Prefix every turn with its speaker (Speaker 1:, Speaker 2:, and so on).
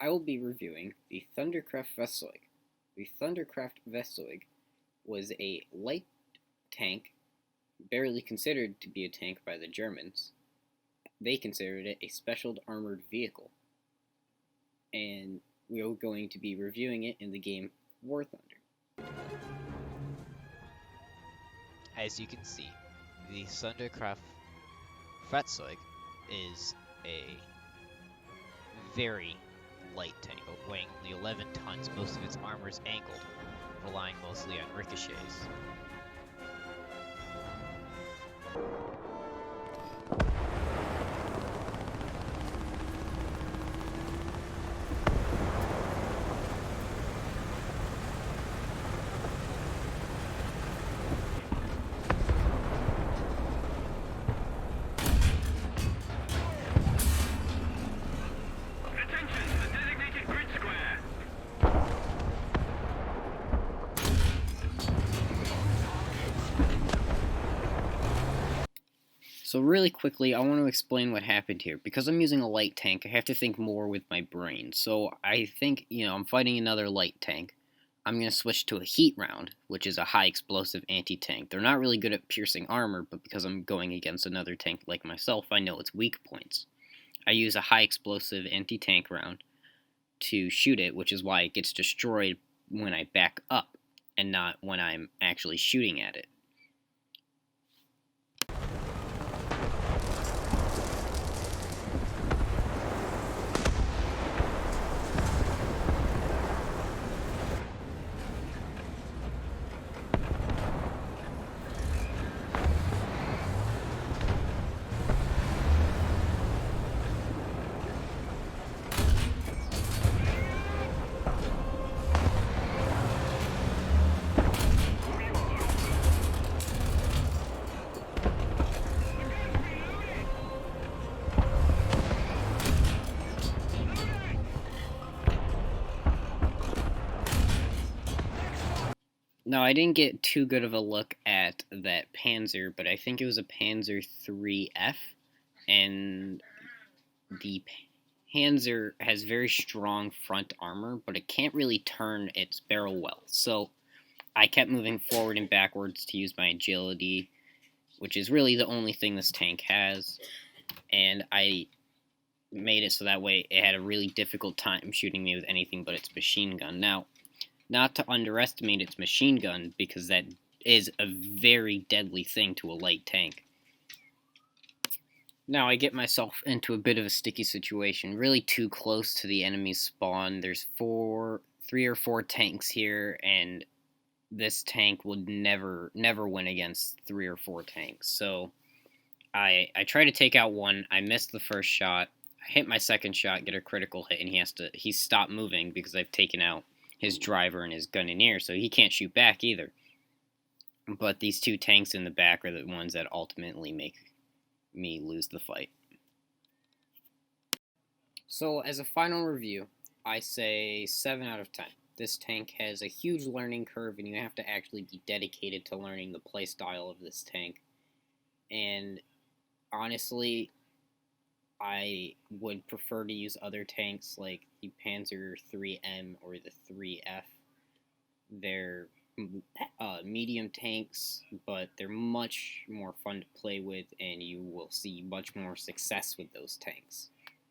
Speaker 1: I will be reviewing the Thundercraft Vestoig. The Thundercraft Vestoig was a light tank, barely considered to be a tank by the Germans. They considered it a special armored vehicle, and we are going to be reviewing it in the game War Thunder.
Speaker 2: As you can see, the Thundercraft Fahrzeug is a very light tank, weighing only 11 tons. Most of its armor is angled, relying mostly on ricochets.
Speaker 1: So really quickly, I want to explain what happened here. Because I'm using a light tank, I have to think more with my brain. So I think, I'm fighting another light tank. I'm going to switch to a heat round, which is a high explosive anti-tank. They're not really good at piercing armor, but because I'm going against another tank like myself, I know its weak points. I use a high explosive anti-tank round to shoot it, which is why it gets destroyed when I back up and not when I'm actually shooting at it. Now, I didn't get too good of a look at that Panzer, but I think it was a Panzer IIIF, and the Panzer has very strong front armor, but it can't really turn its barrel well. So I kept moving forward and backwards to use my agility, which is really the only thing this tank has, and I made it so that way it had a really difficult time shooting me with anything but its machine gun. Now, not to underestimate its machine gun, because that is a very deadly thing to a light tank. Now I get myself into a bit of a sticky situation, really too close to the enemy's spawn. There's three or four tanks here, and this tank would never win against 3 or 4 tanks. So I try to take out one. I missed the first shot. I hit my second shot, get a critical hit, and he stopped moving because I've taken out his driver and his gunneer, so he can't shoot back either. But these 2 tanks in the back are the ones that ultimately make me lose the fight. So as a final review, I say 7 out of 10. This tank has a huge learning curve, and you have to actually be dedicated to learning the playstyle of this tank. And honestly, I would prefer to use other tanks like the Panzer IIIM or the 3F. They're medium tanks, but they're much more fun to play with, and you will see much more success with those tanks.